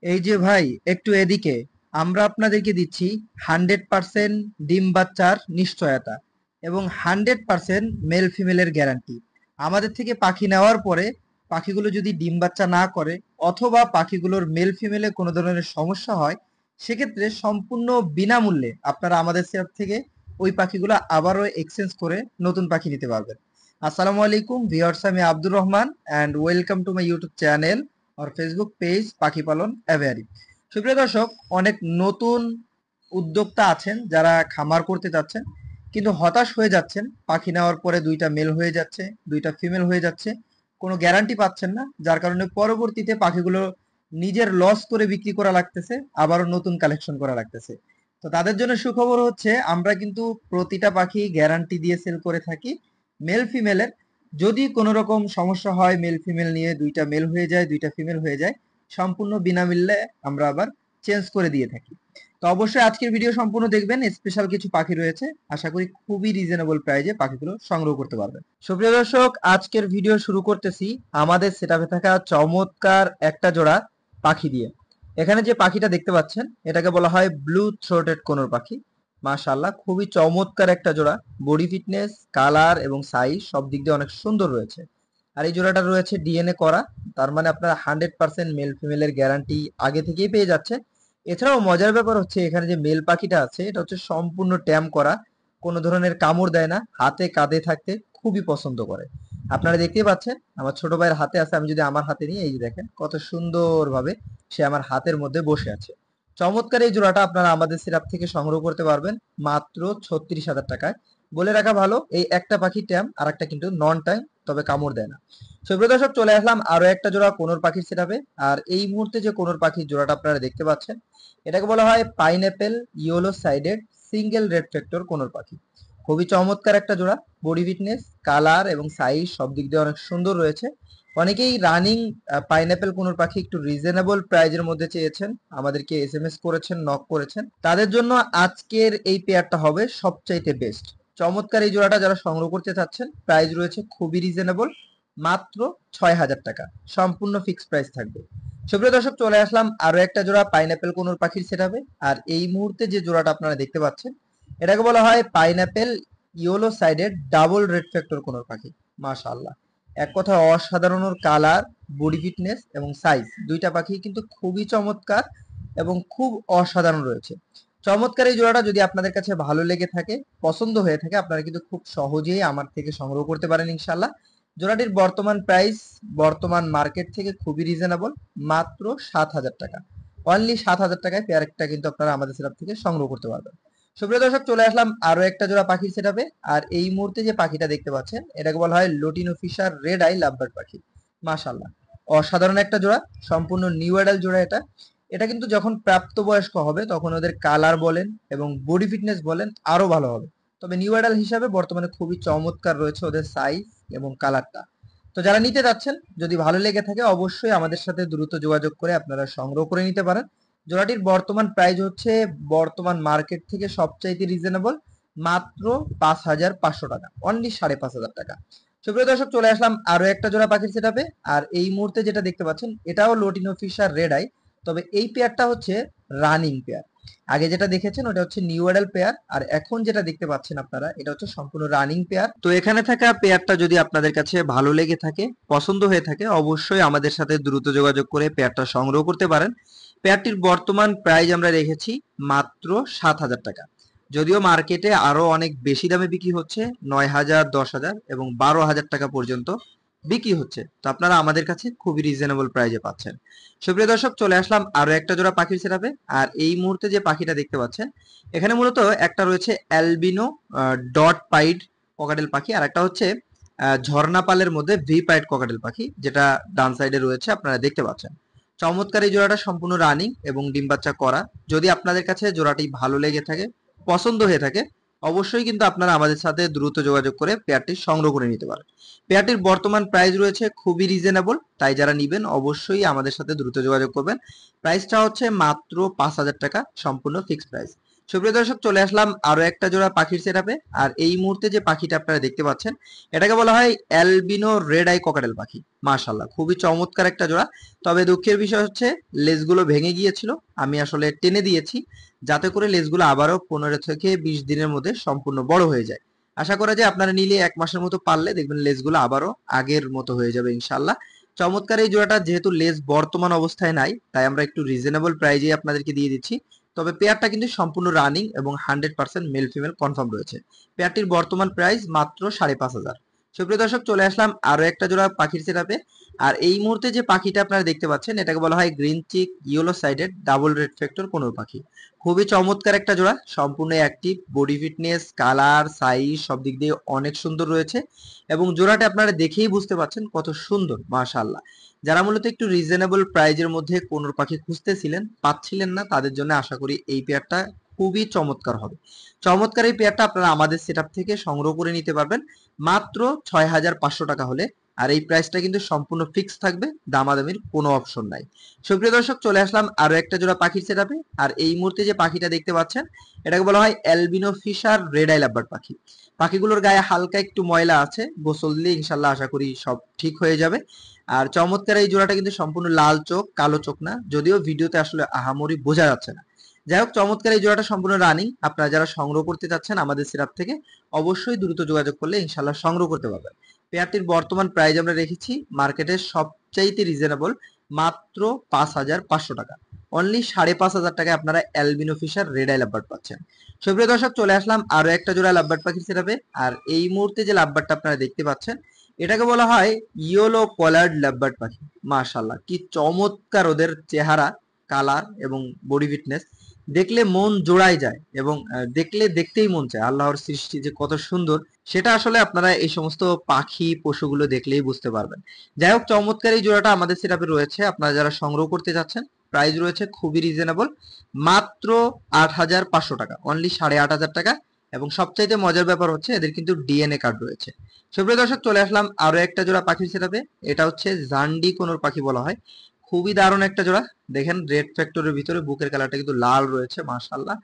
এই যে ভাই একটু এদিকে, আমরা আপনাদেরকে দিচ্ছি 100% ডিম বাচ্চার নিশ্চয়তা এবং 100% মেল ফিমেলের গ্যারান্টি। আমাদের থেকে পাখি নেওয়ার পরে পাখিগুলো যদি ডিম বাচ্চা না করে অথবা পাখিগুলোর মেল ফিমেলে কোনো ধরনের সমস্যা হয়, সেক্ষেত্রে সম্পূর্ণ বিনামূল্যে আপনারা আমাদের তরফ থেকে ওই পাখিগুলো আবারও এক্সচেঞ্জ করে নতুন পাখি নিতে পারবেন। আসসালামু আলাইকুম ভিউয়ার্স, আমি Abdur Rahman and welcome to my YouTube channel আর ফেসবুক পেজ পাখি পালন অ্যাভিয়ারি। সুপ্রিয় দর্শক, অনেক নতুন উদ্যোক্তা আছেন যারা খামার করতে যাচ্ছেন কিন্তু হতাশ হয়ে যাচ্ছেন। পাখি নেওয়ার পরে দুইটা মেল হয়ে যাচ্ছে, দুইটা ফিমেল হয়ে যাচ্ছে, কোনো গ্যারান্টি পাচ্ছেন না, যার কারণে পরবর্তীতে পাখিগুলো নিজের লস করে বিক্রি করা লাগতেছে, আবারও নতুন কালেকশন করা লাগতেছে। তো তাদের জন্য সুখবর হচ্ছে আমরা কিন্তু প্রতিটা পাখি গ্যারান্টি দিয়ে সেল করে থাকি। মেল ফিমেলের যদি কোনো রকম সমস্যা হয়, মেল ফিমেল নিয়ে দুইটা মেল হয়ে যায়, দুইটা ফিমেল হয়ে যায়, সম্পূর্ণ বিনামূল্যে আমরা আবার চেঞ্জ করে দিয়ে থাকি। তো অবশ্যই আজকের ভিডিও সম্পূর্ণ দেখবেন, স্পেশাল কিছু পাখি রয়েছে, আশা করি খুবই রিজনেবল প্রাইজে পাখিগুলো সংগ্রহ করতে পারবেন। সুপ্রিয় দর্শক, আজকের ভিডিও শুরু করতেছি আমাদের সেটআপে থাকা চমৎকার একটা জোড়া পাখি দিয়ে। এখানে যে পাখিটা দেখতে পাচ্ছেন এটাকে বলা হয় ব্লু থ্রোটেড কোনর পাখি। মাশাআল্লাহ, খুবই চমৎকার একটা জোড়া। বডি ফিটনেস, কালার এবং সাইজ সব দিক দিয়ে অনেক সুন্দর রয়েছে। আর এই জোড়াটা রয়েছে ডিএনএ করা, তার মানে আপনার 100% মেল ফিমেলের গ্যারান্টি আগে থেকেই পেয়ে যাচ্ছে। এছাড়াও মজার ব্যাপার হচ্ছে এখানে যে মেল পাখিটা আছে এটা হচ্ছে সম্পূর্ণ ট্যাম করা, কোনো ধরনের কামড় দেয় না, হাতে কাঁধে থাকতে খুবই পছন্দ করে। আপনারা দেখতেই পাচ্ছেন আমার ছোট ভাইয়ের হাতে আছে, আমি যদি আমার হাতে নিই, এই যে দেখেন কত সুন্দরভাবে সে আমার হাতের মধ্যে বসে আছে। চমৎকার এই জোড়াটা আপনারা আমাদের সিরাপ থেকে সংগ্রহ করতে পারবেন মাত্র 36,000 টাকায়। বলে রাখা ভালো, এই একটা পাখি ট্যাম আর একটা কিন্তু নন টাইম, তবে কামড় দেয় না। সুপ্রিয় দর্শক, চলে আসলাম আরো একটা জোড়া কোনোর পাখির সেটাবে। আর এই মুহূর্তে যে কোনোর পাখির জোড়াটা আপনারা দেখতে পাচ্ছেন এটাকে বলা হয় pineapple yellow sided single red factor conure পাখি। খুবই চমৎকার একটা জোড়া। বডি ফিটনেস, কালার এবং সাইজ সব দিক দিয়ে অনেক সুন্দর রয়েছে। অনেকেই রানিং পাইনঅ্যাপেল কোনোর পাখি একটু রিজনেবল প্রাইজের মধ্যে চেয়েছেন, আমাদেরকে এসএমএস করেছেন, নক করেছেন, তাদের জন্য আজকের এই পেয়ারটা হবে সবচাইতে বেস্ট। চমৎকার এই জোড়াটা যারা সংগ্রহ করতে চাচ্ছেন, প্রাইস রয়েছে খুবই রিজনেবল, মাত্র 6,000 টাকা, সম্পূর্ণ ফিক্সড প্রাইস থাকবে। সুপ্রিয় দর্শক, চলে আসলাম আরো একটা জোড়া পাইনঅ্যাপেল কোনোর পাখির সেটাবে। আর এই মুহূর্তে যে জোড়াটা আপনারা দেখতে পাচ্ছেন এটাকে বলা হয় pineapple yellow sided double red factor conure পাখি। মাশাআল্লাহ, এক কথা অসাধারণ ওর কালার, বডি ফিটনেস এবং সাইজ, দুইটা পাখি কিন্তু খুবই চমৎকার এবং খুব অসাধারণ রয়েছে। চমৎকার এই জোড়াটা যদি আপনাদের কাছে ভালো লেগে থাকে, পছন্দ হয়ে থাকে, আপনারা কিন্তু খুব সহজেই আমার থেকে সংগ্রহ করতে পারেন ইনশাল্লাহ। জোড়াটির বর্তমান প্রাইস বর্তমান মার্কেট থেকে খুবই রিজনেবল, মাত্র 7,000 টাকা। অনলি 7,000 টাকায় পেয়ারটা কিন্তু আপনারা আমাদের সেটআপ থেকে সংগ্রহ করতে পারবেন। সুপ্রিয় দর্শক, চলে আসলাম আরো একটা জোড়া পাখির সেটআপে। আর এই মুহূর্তে যে পাখিটা দেখতে পাচ্ছেন এটাকে বলা হয় lutino Fischer red eye lovebird পাখি। মাশাআল্লাহ, অসাধারণ একটা জোড়া, সম্পূর্ণ নিউ অ্যাডাল জোড়া এটা। এটা কিন্তু যখন প্রাপ্তবয়স্ক হবে তখন ওদের কালার বলেন এবং বডি ফিটনেস বলেন আরো ভালো হবে। তবে নিউ অ্যাডাল হিসাবে বর্তমানে খুবই চমৎকার রয়েছে ওদের সাইজ এবং কালারটা। তো যারা নিতে যাচ্ছেন, যদি ভালো লেগে থাকে অবশ্যই আমাদের সাথে দ্রুত যোগাযোগ করে আপনারা সংগ্রহ করে নিতে পারেন। জোড়াটির বর্তমান প্রাইস হচ্ছে বর্তমান মার্কেট থেকে সবচাইতে রিজনেবল, মাত্র 5,500 টাকা, অনলি 5,500 টাকা। সুপ্রিয় দর্শক, চলে আসলাম আরো একটা জোড়া পাখির সেটআপে। আর এই মুহূর্তে যেটা দেখতে পাচ্ছেন এটাও লোটিনো ফিশার রেড আই, তবে এই পেয়ারটা হচ্ছে রানিং পেয়ার। আগে যেটা দেখেছেন ওটা হচ্ছে নিউ অ্যাডাল পেয়ার, আর এখন যেটা দেখতে পাচ্ছেন আপনারা এটা হচ্ছে সম্পূর্ণ রানিং পেয়ার। তো এখানে থাকা পেয়ারটা যদি আপনাদের কাছে ভালো লেগে থাকে, পছন্দ হয়ে থাকে, অবশ্যই আমাদের সাথে দ্রুত যোগাযোগ করে পেয়ারটা সংগ্রহ করতে পারেন। পেয়ারটির বর্তমান প্রাইস আমরা রেখেছি মাত্র 7,000 টাকা। যদিও মার্কেটে আরো অনেক বেশি দামে বিক্রি হচ্ছে, 9,000, 10,000 এবং 12,000 টাকা পর্যন্ত বিক্রি হচ্ছে, তো আপনারা আমাদের কাছে খুবই রিজনেবল প্রাইজে পাচ্ছেন। সুপ্রিয় দর্শক, চলে আসলাম আরো একটা জোড়া পাখির সেটআপে। আর এই মুহূর্তে যে পাখিটা দেখতে পাচ্ছেন এখানে মূলত একটা রয়েছে অ্যালবিনো ডট পাইড ককাটেল পাখি, আর একটা হচ্ছে ঝর্ণা পালের মধ্যে ভি পাইড ককাটেল পাখি, যেটা ডান সাইডে রয়েছে আপনারা দেখতে পাচ্ছেন। চমৎকার এই জোড়াটা সম্পূর্ণ রানিং এবং ডিম বাচ্চা করা। যদি আপনাদের কাছে জোড়াটি ভালো লেগে থাকে, পছন্দ হয়ে থাকে, অবশ্যই কিন্তু আপনারা আমাদের সাথে দ্রুত যোগাযোগ করে পেয়ারটি সংগ্রহ করে নিতে পারেন। পেয়ারটির বর্তমান প্রাইস রয়েছে খুবই রিজনেবল, তাই যারা নিবেন অবশ্যই আমাদের সাথে দ্রুত যোগাযোগ করবেন। প্রাইসটা হচ্ছে মাত্র 5,000 টাকা, সম্পূর্ণ ফিক্সড প্রাইস। সুপ্রিয় দর্শক, চলে আসলাম আরো একটা জোড়া পাখির সেটআপে। আর এই মুহূর্তে যে পাখিটা আপনারা দেখতে পাচ্ছেন, এটাকে বলা হয় অ্যালবিনো রেড আই ককাটেল পাখি। মাশাআল্লাহ, খুবই চমৎকার একটা জোড়া। তবে দুঃখের বিষয় হচ্ছে লেজগুলো ভেঙে গিয়েছিল, আমি আসলে টেনে দিয়েছি যাতে করে লেজগুলো আবারও 15 থেকে 20 দিনের মধ্যে সম্পূর্ণ বড় হয়ে যায়। আশা করা যায় আপনারা নিলে 1 মাসের মতো পারলে দেখবেন লেজগুলো আবারও আগের মতো হয়ে যাবে ইনশাআল্লাহ। চমৎকার এই জোড়াটা, যেহেতু লেজ বর্তমান অবস্থায় নাই, তাই আমরা একটু রিজনেবল প্রাইজে আপনাদেরকে দিয়ে দিচ্ছি। তবে পেয়ারটা কিন্তু সম্পূর্ণ রানিং এবং 100% মেল ফিমেল কনফার্ম রয়েছে। পেয়ারটির বর্তমান প্রাইস মাত্র 5,500। সুপ্রিয় দর্শক, চলে আসলাম আরো একটা জোড়া পাখির সেটআপে। আর এই মুহূর্তে যে পাখিটা আপনারা দেখতে পাচ্ছেন, এটাকে বলা হয় green cheek yellow sided double red factor কোন পাখি। খুবই চমৎকার একটা জোড়া, সম্পূর্ণ active, body fitness, colour, size সব দিক দিয়ে অনেক সুন্দর রয়েছে। এবং জোড়াটা আপনারা দেখেই বুঝতে পাচ্ছেন কত সুন্দর, মাশাআল্লাহ। যারা মূলত একটু রিজনেবল প্রাইজের মধ্যে কোনোর পাখি খুঁজতেছিলেন, পাচ্ছিলেন না, তাদের জন্য আশা করি এই পেয়ারটা খুবই চমৎকার হবে। চমৎকার এই পেয়ারটা আপনারা আমাদের সেটআপ থেকে সংগ্রহ করে নিতে পারবেন মাত্র 6,500 টাকা হলে। আর এই প্রাইসটা কিন্তু সম্পূর্ণ ফিক্স থাকবে, দামাদামির কোনো অপশন নাই। সুপ্রিয় দর্শক, চলে আসলাম আরো একটা জোড়া পাখির সেটআপে। আর এই মুহূর্তে যে পাখিটা দেখতে পাচ্ছেন, এটাকে বলা হয় albino fisher red eye lovebird পাখি। পাখিগুলোর গায়ে হালকা একটু ময়লা আছে, গোসল দিলে ইনশাল্লাহ আশা করি সব ঠিক হয়ে যাবে। আর চমৎকার এই জোড়াটা কিন্তু সম্পূর্ণ লাল চোখ, কালো চোখ না, যদিও ভিডিওতে আসলে আহামরি বোঝা যাচ্ছে না। যাই হোক, চমৎকার এই জোড়াটা সম্পূর্ণ রানিং। আপনারা যারা সংগ্রহ করতে চাচ্ছেন আমাদের সিরাপ থেকে, অবশ্যই দ্রুত যোগাযোগ করলে ইনশাল্লাহ সংগ্রহ করতে পারবেন। পেয়ারটির বর্তমান প্রাইস আমরা রেখেছি মার্কেটের সবচাইতে রিজনেবল, মাত্র 5,500 টাকা। অনলি 5,500 টাকায় আপনারা albino fisher red eye lovebird পাচ্ছেন। সুপ্রিয় দর্শক, চলে আসলাম আরো একটা জোড়া লাভবার্ড পাখির সিরাপে। আর এই মুহূর্তে যে লাভবার্ডটা আপনারা দেখতে পাচ্ছেন, এটাকে বলা হয় ইয়েলো কলার্ড লাভবার্ড পাখি। মাশাআল্লাহ, কি চমৎকার ওদের চেহারা, কালার এবং বডি ফিটনেস, দেখলে মন জোড়ায় যায় এবং দেখলে দেখতেই মন চায়। আল্লাহর সৃষ্টি যে কত সুন্দর, সেটা আসলে আপনারা এই সমস্ত পাখি পশুগুলো দেখলেই বুঝতে পারবেন। যাই হোক, চমৎকার এই জোড়াটা আমাদের সেটআপে রয়েছে। আপনারা যারা সংগ্রহ করতে যাচ্ছেন, প্রাইস রয়েছে খুবই রিজনেবল, মাত্র 8,500 টাকা, অনলি 8,500 টাকা। এবং সবচাইতে মজার ব্যাপার হচ্ছে এদের কিন্তু ডিএনএ কার্ড রয়েছে। সুপ্রিয় দর্শক, চলে আসলাম আরো একটা জোড়া পাখির সেটআপে। এটা হচ্ছে জান্ডি কোনোর পাখি বলা হয়। খুবই দারুণ একটা জোড়া। দেখেন রেড ফ্যাক্টরের ভিতরে বুকের কালারটা কিন্তু লাল রয়েছে, মাশাআল্লাহ,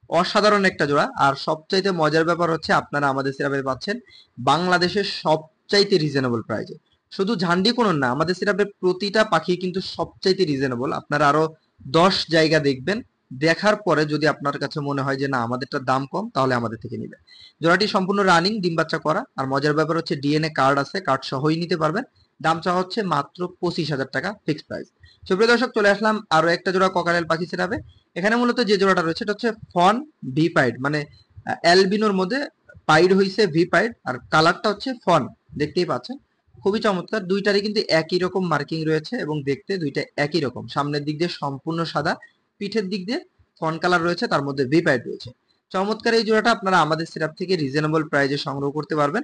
অসাধারণ একটা জোড়া। আর সবচাইতে মজার ব্যাপার হচ্ছে আপনারা আমাদের সেটআপে পাচ্ছেন বাংলাদেশের সবচাইতে রিজনেবল প্রাইজে। শুধু ঝান্ডি কোনো না, আমাদের সেটআপে প্রতিটা পাখি কিন্তু সবচাইতে রিজনেবল। আপনারা আরো 10 জায়গা দেখবেন, দেখার পরে যদি আপনার কাছে মনে হয় যে না আমাদেরটার দাম কম, তাহলে আমাদের থেকে নেবেন। জোড়াটি সম্পূর্ণ রানিং, ডিম বাচ্চা করা। আর মজার ব্যাপার হচ্ছে ডিএনএ কার্ড আছে, কার্ড সহই নিতে পারবেন। দাম চাওয়া হচ্ছে মাত্র 25,000 টাকা, ফিক্সড প্রাইস। সুপ্রিয় দর্শক, চলে আসলাম আরো একটা জোড়া ককারেল পাখি সেটাবে। এখানে মূলত যে জোড়াটা রয়েছে এটা হচ্ছে ফন ভি পাইড, মানে অ্যালবিনোর মধ্যে পাইড হইছে ভি পাইড, আর কালারটা হচ্ছে ফন, দেখতেই পাচ্ছেন। খুবই চমৎকার, দুইটারই কিন্তু একই রকম মার্কিং রয়েছে এবং দেখতে দুইটা একই রকম। সামনের দিক দিয়ে সম্পূর্ণ সাদা, পিঠের দিক দিয়ে ফন কালার রয়েছে, তার মধ্যে ভি পাইড রয়েছে। চমৎকার এই জোড়াটা আপনারা আমাদের সিরাপ থেকে রিজনেবল প্রাইজে সংগ্রহ করতে পারবেন।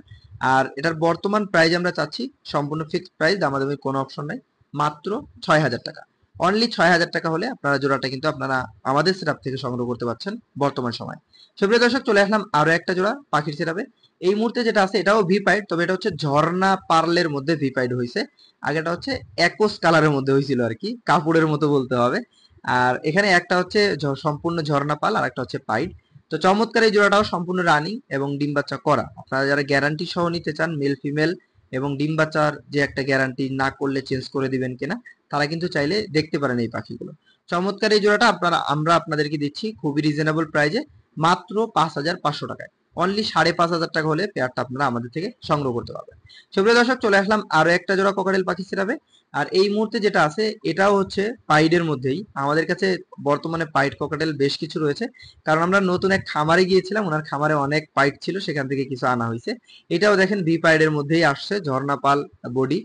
আর এটার বর্তমান প্রাইস আমরা চাচ্ছি সম্পূর্ণ ফিক্সড প্রাইস, দামাদামির কোনো অপশন নাই, মাত্র 6,000 টাকা। অনলি 6,000 টাকা হলে আপনারা জোড়াটা কিন্তু আপনারা আমাদের সিরাপ থেকে সংগ্রহ করতে পারছেন বর্তমান সময়। সুপ্রিয় দর্শক, চলে আসলাম আরো একটা জোড়া পাখির সিরাপে। এই মুহূর্তে যেটা আছে এটাও ভি পাইড, তবে এটা হচ্ছে ঝর্ণা পার্লের মধ্যে ভি পাইড হয়েছে। আগেটা হচ্ছে একোস কালারের মধ্যে হয়েছিল আর কি, কাপড়ের মতো বলতে হবে। আর এখানে একটা হচ্ছে সম্পূর্ণ ঝর্ণা পাল, আর একটা হচ্ছে পাইড। তো চমৎকার এই জোড়াটাও সম্পূর্ণ রানিং এবং ডিম বাচ্চা করা। আপনারা যারা গ্যারান্টি সহ নিতে চান, মেল ফিমেল এবং ডিম বাচ্চার যে একটা গ্যারান্টি না করলে চেঞ্জ করে দিবেন কিনা, তারা কিন্তু চাইলে দেখতে পারেন এই পাখিগুলো। চমৎকার এই জোড়াটা আমরা আপনাদেরকে দিচ্ছি খুবই রিজনেবল প্রাইজে, মাত্র 5,500 টাকায়। অনলি 5,500 টাকা হলে পেয়ারটা আপনারা আমাদের থেকে সংগ্রহ করতে পারবেন। সুপ্রিয় দর্শক, চলে আসলাম আরো একটা জোড়া কোকারেল পাখি সিরাপে। আর এই মুহূর্তে যেটা আছে এটাও হচ্ছে পাইডের মধ্যেই। আমাদের কাছে বর্তমানে পাইড কোকাটেল বেশ কিছু রয়েছে, কারণ আমরা নতুন এক খামারে গিয়েছিলাম, ওনার খামারে অনেক পাইড ছিল, সেখান থেকে কিছু আনা হয়েছে। এটাও দেখেন ভি পাইডের মধ্যেই আসছে, ঝর্ণা পাল বডি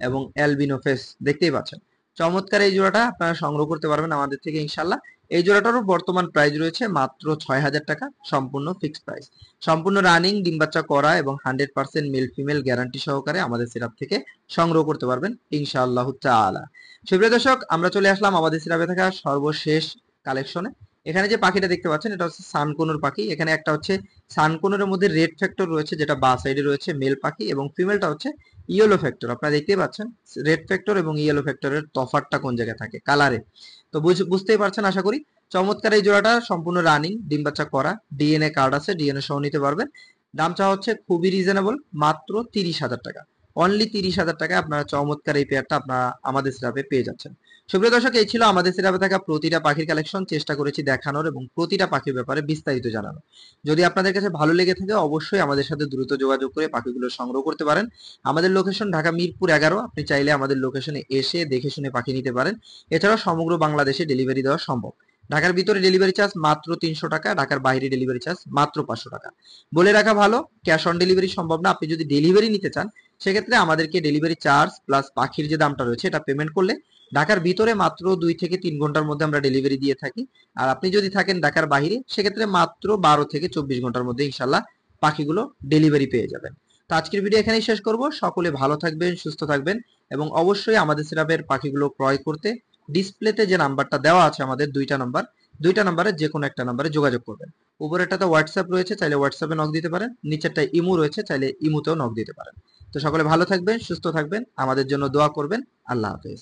এবং অ্যালবিনো ফেস, দেখতেই পাচ্ছেন। চমৎকার এই জোড়াটা আপনারা সংগ্রহ করতে পারবেন আমাদের থেকে ইনশাল্লাহ। এই জোড়াটারও বর্তমান প্রাইস রয়েছে মাত্র 6,000 টাকা, সম্পূর্ণ ফিক্সড প্রাইস। সম্পূর্ণ রানিং, ডিম বাচ্চা করা এবং 100% মেল ফিমেল গ্যারান্টি সহকারে আমাদের সিরাপ থেকে সংগ্রহ করতে পারবেন ইনশাআল্লাহ তাআলা। সুপ্রিয় দর্শক, আমরা চলে আসলাম আমাদের সিরাপে থাকা সর্বশেষ কালেকশনে। এখানে যে পাখিটা দেখতে পাচ্ছেন এটা হচ্ছে সানকোনোর পাখি। এখানে একটা হচ্ছে সানকোনোর মধ্যে রেড ফ্যাক্টর রয়েছে, যেটা বা সাইডে রয়েছে মেল পাখি, এবং ফিমেলটা হচ্ছে ইয়েলো ফ্যাক্টর। আপনারা দেখতেই পাচ্ছেন রেড ফ্যাক্টর এবং ইয়েলো ফ্যাক্টরের তফাৎটা কোন জায়গায় থাকে, কালারে। তো বুঝতেই পারছেন আশা করি। চমৎকার এই জোড়াটা সম্পূর্ণ রানিং, ডিম বাচ্চা করা, ডিএনএ কার্ড আছে, ডিএনএ সহ নিতে পারবেন। দাম চাওয়া হচ্ছে খুবই রিজনেবল, মাত্র 30,000 টাকা। অনলি 30,000 টাকায় আপনারা চমৎকার এই পেয়ারটা আপনারা আমাদের সিরাপে পেয়ে যাচ্ছেন। সুপ্রিয় দর্শক, এই ছিল আমাদের সিরাপে থাকা প্রতিটা পাখির কালেকশন। চেষ্টা করেছি দেখানোর এবং প্রতিটা পাখির ব্যাপারে বিস্তারিত জানানো। যদি আপনাদের কাছে ভালো লেগে থাকে অবশ্যই আমাদের সাথে দ্রুত যোগাযোগ করে পাখিগুলো সংগ্রহ করতে পারেন। আমাদের লোকেশন ঢাকা মিরপুর 11। আপনি চাইলে আমাদের লোকেশনে এসে দেখে শুনে পাখি নিতে পারেন। এছাড়াও সমগ্র বাংলাদেশে ডেলিভারি দেওয়া সম্ভব। ঢাকার ভিতরে ডেলিভারি চার্জ মাত্র 300 টাকা, ঢাকার বাইরে ডেলিভারি চার্জ মাত্র 500 টাকা। বলে রাখা ভালো, ক্যাশ অন ডেলিভারি সম্ভব না। আপনি যদি ডেলিভারি নিতে চান সেক্ষেত্রে আমাদেরকে ডেলিভারি চার্জ প্লাস পাখির যে দামটা রয়েছে এটা পেমেন্ট করলে ঢাকার ভিতরে মাত্র 2 থেকে 3 ঘন্টার মধ্যে আমরা ডেলিভারি দিয়ে থাকি। আর আপনি যদি থাকেন ঢাকার বাইরে সেক্ষেত্রে মাত্র 12 থেকে 24 ঘন্টার মধ্যে ইনশাল্লাহ পাখিগুলো ডেলিভারি পেয়ে যাবেন। তো আজকের ভিডিও এখানেই শেষ করব। সকলে ভালো থাকবেন, সুস্থ থাকবেন এবং অবশ্যই আমাদের সিরাপের পাখিগুলো ক্রয় করতে ডিসপ্লেতে যে নাম্বারটা দেওয়া আছে আমাদের দুইটা নাম্বারে যে কোনো একটা নাম্বারে যোগাযোগ করবেন। উপরেরটাতে হোয়াটসঅ্যাপ রয়েছে, চাইলে হোয়াটসঅ্যাপে নক দিতে পারেন। নিচেরটায় ইমো রয়েছে, চাইলে ইমোতেও নক দিতে পারেন। তো সকলে ভালো থাকবেন, সুস্থ থাকবেন, আমাদের জন্য দোয়া করবেন। আল্লাহ হাফেজ।